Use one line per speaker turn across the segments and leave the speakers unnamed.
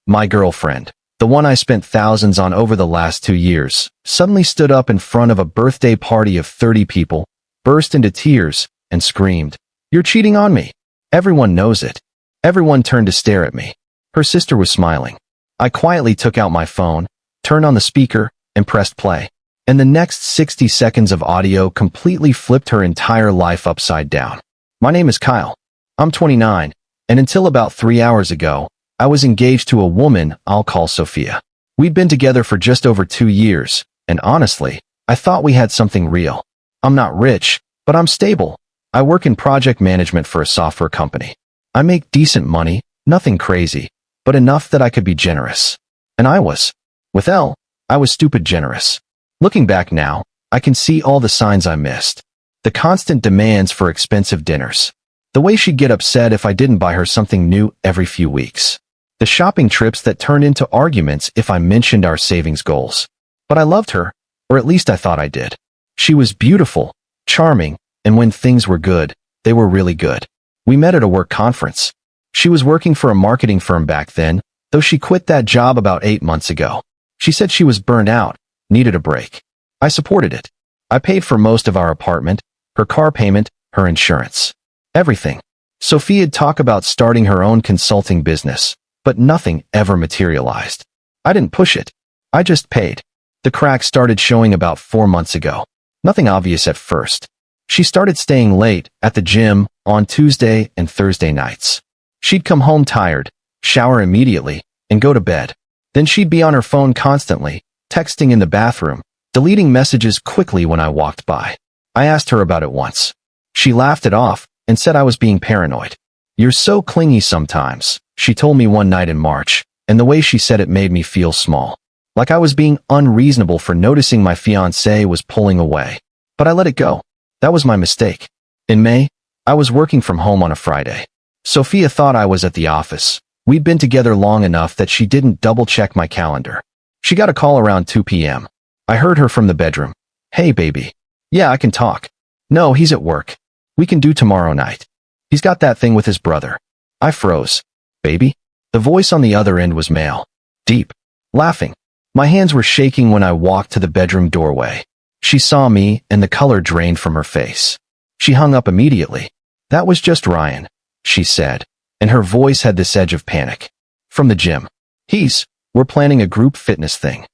my girlfriend, the one I spent thousands on over the last 2 years, suddenly stood up in front of a birthday party of 30 people, burst into tears, and screamed, "You're cheating on me." Everyone knows it. Everyone turned to stare at me. Her sister was smiling. I quietly took out my phone, turned on the speaker, and pressed play. And the next 60 seconds of audio completely flipped her entire life upside down. My name is Kyle. I'm 29, and until about 3 hours ago, I was engaged to a woman I'll call Sophia. We'd been together for just over 2 years, and honestly, I thought we had something real. I'm not rich, but I'm stable. I work in project management for a software company. I make decent money, nothing crazy, but enough that I could be generous. And I was. With Elle, I was stupid generous. Looking back now, I can see all the signs I missed. The constant demands for expensive dinners. The way she'd get upset if I didn't buy her something new every few weeks. The shopping trips that turned into arguments if I mentioned our savings goals. But I loved her, or at least I thought I did. She was beautiful, charming, and when things were good, they were really good. We met at a work conference. She was working for a marketing firm back then, though she quit that job about 8 months ago. She said she was burned out, needed a break. I supported it. I paid for most of our apartment, her car payment, her insurance. Everything. Sophia'd talk about starting her own consulting business, but nothing ever materialized. I didn't push it. I just paid. The cracks started showing about 4 months ago. Nothing obvious at first. She started staying late at the gym on Tuesday and Thursday nights. She'd come home tired, shower immediately, and go to bed. Then she'd be on her phone constantly, texting in the bathroom, deleting messages quickly when I walked by. I asked her about it once. She laughed it off and said I was being paranoid. "You're so clingy sometimes," she told me one night in March, and the way she said it made me feel small. Like I was being unreasonable for noticing my fiancé was pulling away. But I let it go. That was my mistake. In May, I was working from home on a Friday. Sophia thought I was at the office. We'd been together long enough that she didn't double-check my calendar. She got a call around 2 p.m. I heard her from the bedroom. "Hey, baby." "Yeah, I can talk." "No, he's at work. We can do tomorrow night. He's got that thing with his brother." I froze. "Baby?" The voice on the other end was male. Deep. Laughing. My hands were shaking when I walked to the bedroom doorway. She saw me, and the color drained from her face. She hung up immediately. "That was just Ryan," she said, and her voice had this edge of panic. "From the gym. We're planning a group fitness thing."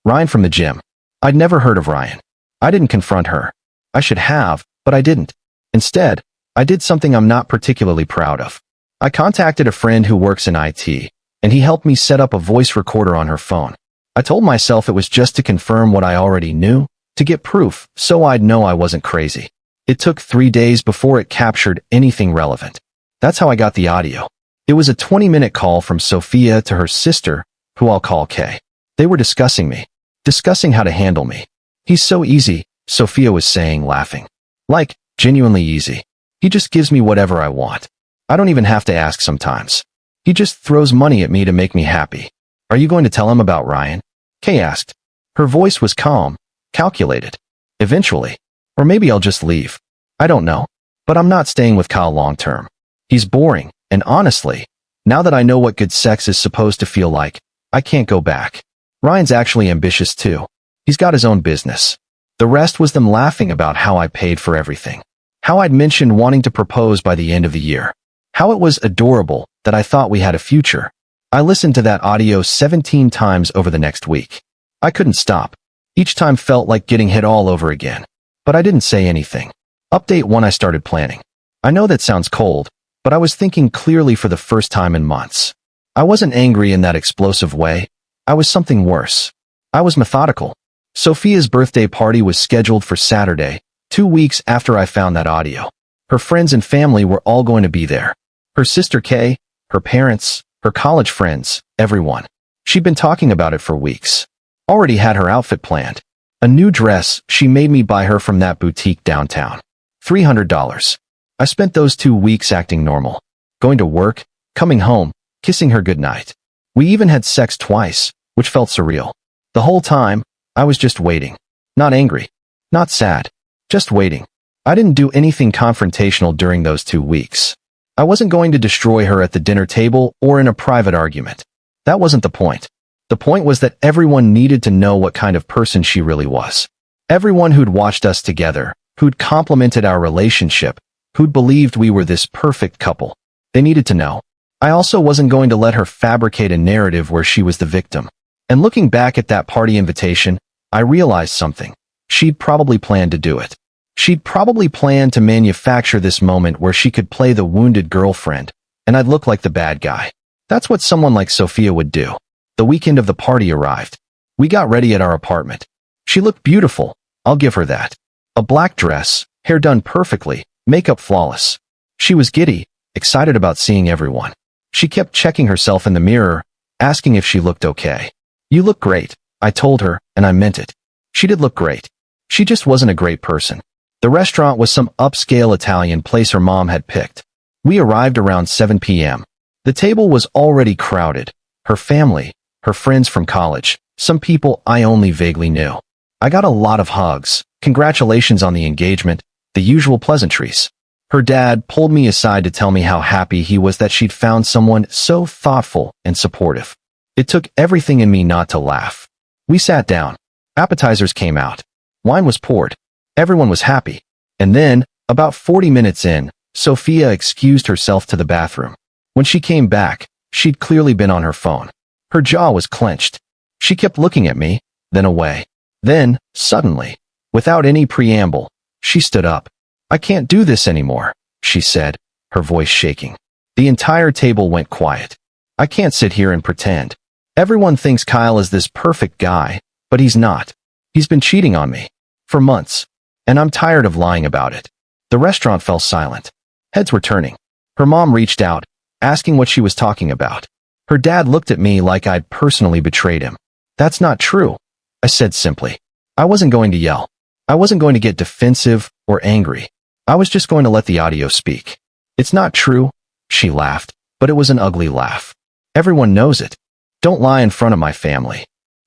Ryan from the gym. I'd never heard of Ryan. I didn't confront her. I should have, but I didn't. Instead, I did something I'm not particularly proud of. I contacted a friend who works in IT, and he helped me set up a voice recorder on her phone. I told myself it was just to confirm what I already knew, to get proof, so I'd know I wasn't crazy. It took 3 days before it captured anything relevant. That's how I got the audio. It was a 20-minute call from Sophia to her sister, who I'll call Kay. They were discussing me. Discussing how to handle me. "He's so easy," Sophia was saying, laughing. "Like, genuinely easy. He just gives me whatever I want. I don't even have to ask sometimes. He just throws money at me to make me happy." "Are you going to tell him about Ryan?" Kay asked. Her voice was calm, calculated. "Eventually. Or maybe I'll just leave. I don't know. But I'm not staying with Kyle long term. He's boring, and honestly, now that I know what good sex is supposed to feel like, I can't go back. Ryan's actually ambitious too. He's got his own business." The rest was them laughing about how I paid for everything. How I'd mentioned wanting to propose by the end of the year. How it was adorable that I thought we had a future. I listened to that audio 17 times over the next week. I couldn't stop. Each time felt like getting hit all over again. But I didn't say anything. Update 1. I started planning. I know that sounds cold, but I was thinking clearly for the first time in months. I wasn't angry in that explosive way. I was something worse. I was methodical. Sophia's birthday party was scheduled for Saturday, 2 weeks after I found that audio. Her friends and family were all going to be there. Her sister Kay, her parents, her college friends, everyone. She'd been talking about it for weeks. Already had her outfit planned. A new dress she made me buy her from that boutique downtown. $300. I spent those 2 weeks acting normal. Going to work, coming home, kissing her goodnight. We even had sex twice, which felt surreal. The whole time, I was just waiting. Not angry. Not sad. Just waiting. I didn't do anything confrontational during those 2 weeks. I wasn't going to destroy her at the dinner table or in a private argument. That wasn't the point. The point was that everyone needed to know what kind of person she really was. Everyone who'd watched us together, who'd complimented our relationship, who'd believed we were this perfect couple. They needed to know. I also wasn't going to let her fabricate a narrative where she was the victim. And looking back at that party invitation, I realized something. She'd probably planned to do it. She'd probably planned to manufacture this moment where she could play the wounded girlfriend, and I'd look like the bad guy. That's what someone like Sophia would do. The weekend of the party arrived. We got ready at our apartment. She looked beautiful, I'll give her that. A black dress, hair done perfectly, makeup flawless. She was giddy, excited about seeing everyone. She kept checking herself in the mirror, asking if she looked okay. You look great, I told her, and I meant it. She did look great. She just wasn't a great person. The restaurant was some upscale Italian place her mom had picked. We arrived around 7 p.m. The table was already crowded. Her family, her friends from college, some people I only vaguely knew. I got a lot of hugs, congratulations on the engagement, the usual pleasantries. Her dad pulled me aside to tell me how happy he was that she'd found someone so thoughtful and supportive. It took everything in me not to laugh. We sat down. Appetizers came out. Wine was poured. Everyone was happy. And then, about 40 minutes in, Sophia excused herself to the bathroom. When she came back, she'd clearly been on her phone. Her jaw was clenched. She kept looking at me, then away. Then, suddenly, without any preamble, she stood up. I can't do this anymore, she said, her voice shaking. The entire table went quiet. I can't sit here and pretend. Everyone thinks Kyle is this perfect guy, but he's not. He's been cheating on me. For months. And I'm tired of lying about it. The restaurant fell silent. Heads were turning. Her mom reached out, asking what she was talking about. Her dad looked at me like I'd personally betrayed him. That's not true, I said simply. I wasn't going to yell. I wasn't going to get defensive or angry. I was just going to let the audio speak. It's not true, she laughed, but it was an ugly laugh. Everyone knows it. Don't lie in front of my family.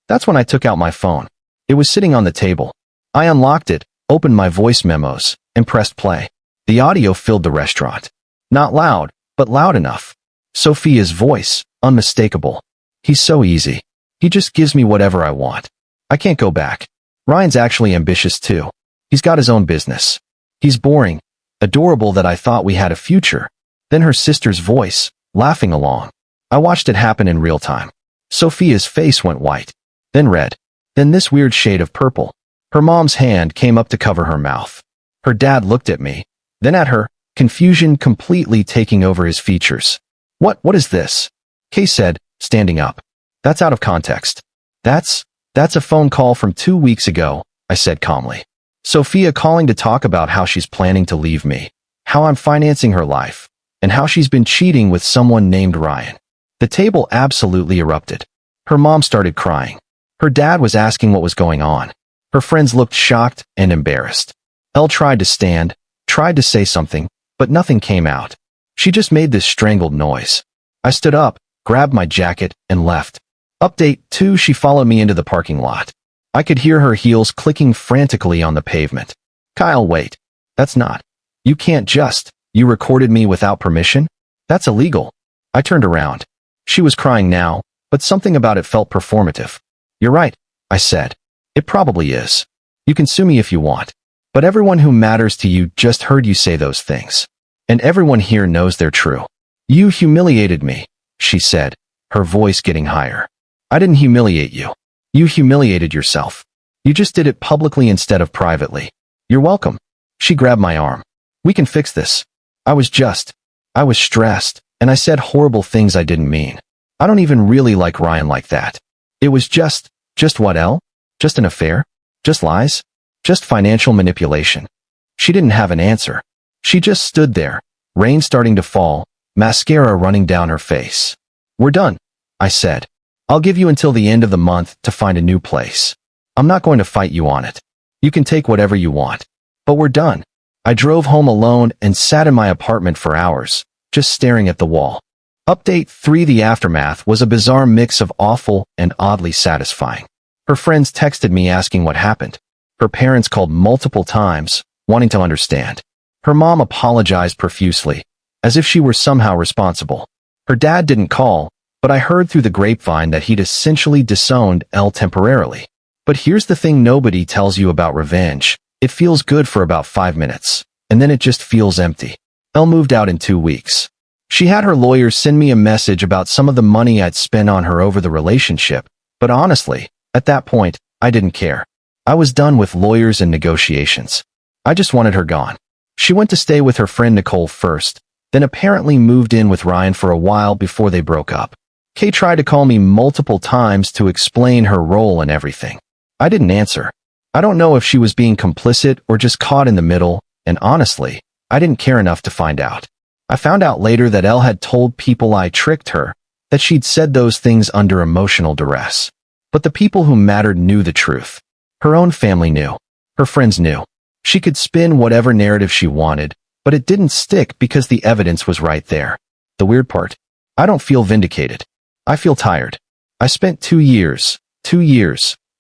That's when I took out my phone. It was sitting on the table. I unlocked it, opened my voice memos, and pressed play. The audio filled the restaurant. Not loud, but loud enough. Sophia's voice, unmistakable. He's so easy. He just gives me whatever I want. I can't go back. Ryan's actually ambitious too. He's got his own business. He's boring, adorable that I thought we had a future. Then her sister's voice, laughing along. I watched it happen in real time. Sophia's face went white, then red, then this weird shade of purple. Her mom's hand came up to cover her mouth. Her dad looked at me, then at her, confusion completely taking over his features. What is this? Kay said, standing up. That's out of context. That's a phone call from 2 weeks ago, I said calmly. Sophia calling to talk about how she's planning to leave me, how I'm financing her life, and how she's been cheating with someone named Ryan. The table absolutely erupted. Her mom started crying. Her dad was asking what was going on. Her friends looked shocked and embarrassed. Elle tried to stand, tried to say something, but nothing came out. She just made this strangled noise. I stood up, grabbed my jacket, and left. Update 2: She followed me into the parking lot. I could hear her heels clicking frantically on the pavement. Kyle, wait. That's not. You can't just. You recorded me without permission? That's illegal. I turned around. She was crying now, but something about it felt performative. You're right, I said. It probably is. You can sue me if you want. But everyone who matters to you just heard you say those things. And everyone here knows they're true. You humiliated me, she said, her voice getting higher. I didn't humiliate you. You humiliated yourself. You just did it publicly instead of privately. You're welcome. She grabbed my arm. We can fix this. I was stressed, and I said horrible things I didn't mean. I don't even really like Ryan like that. It was just what, Elle? Just an affair? Just lies? Just financial manipulation? She didn't have an answer. She just stood there, rain starting to fall, mascara running down her face. We're done, I said. I'll give you until the end of the month to find a new place. I'm not going to fight you on it. You can take whatever you want. But we're done. I drove home alone and sat in my apartment for hours, just staring at the wall. Update 3: The aftermath was a bizarre mix of awful and oddly satisfying. Her friends texted me asking what happened. Her parents called multiple times, wanting to understand. Her mom apologized profusely, as if she were somehow responsible. Her dad didn't call, but I heard through the grapevine that he'd essentially disowned Elle temporarily. But here's the thing nobody tells you about revenge. It feels good for about 5 minutes, and then it just feels empty. Elle moved out in 2 weeks. She had her lawyers send me a message about some of the money I'd spent on her over the relationship, but honestly, at that point, I didn't care. I was done with lawyers and negotiations. I just wanted her gone. She went to stay with her friend Nicole first, then apparently moved in with Ryan for a while before they broke up. Kay tried to call me multiple times to explain her role and everything. I didn't answer. I don't know if she was being complicit or just caught in the middle, and honestly, I didn't care enough to find out. I found out later that Elle had told people I tricked her, that she'd said those things under emotional duress. But the people who mattered knew the truth. Her own family knew. Her friends knew. She could spin whatever narrative she wanted, but it didn't stick because the evidence was right there. The weird part? I don't feel vindicated. I feel tired. I spent 2 years,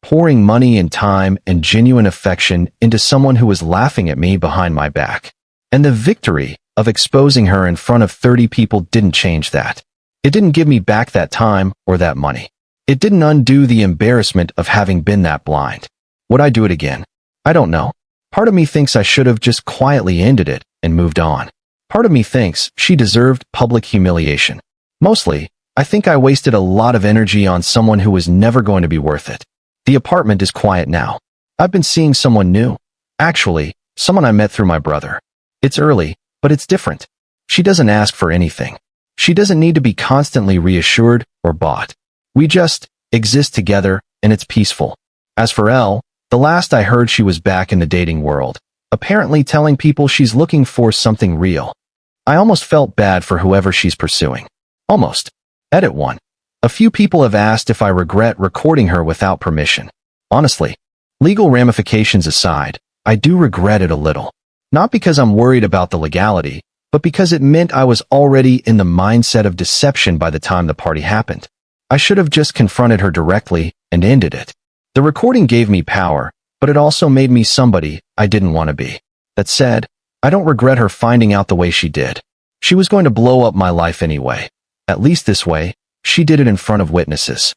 pouring money and time and genuine affection into someone who was laughing at me behind my back. And the victory of exposing her in front of 30 people didn't change that. It didn't give me back that time or that money. It didn't undo the embarrassment of having been that blind. Would I do it again? I don't know. Part of me thinks I should have just quietly ended it and moved on. Part of me thinks she deserved public humiliation. Mostly, I think I wasted a lot of energy on someone who was never going to be worth it. The apartment is quiet now. I've been seeing someone new. Actually, someone I met through my brother. It's early, but it's different. She doesn't ask for anything. She doesn't need to be constantly reassured or bought. We just exist together, and it's peaceful. As for Elle, the last I heard she was back in the dating world, apparently telling people she's looking for something real. I almost felt bad for whoever she's pursuing. Almost. Edit 1. A few people have asked if I regret recording her without permission. Honestly, legal ramifications aside, I do regret it a little. Not because I'm worried about the legality, but because it meant I was already in the mindset of deception by the time the party happened. I should have just confronted her directly and ended it. The recording gave me power, but it also made me somebody I didn't want to be. That said, I don't regret her finding out the way she did. She was going to blow up my life anyway. At least this way, she did it in front of witnesses.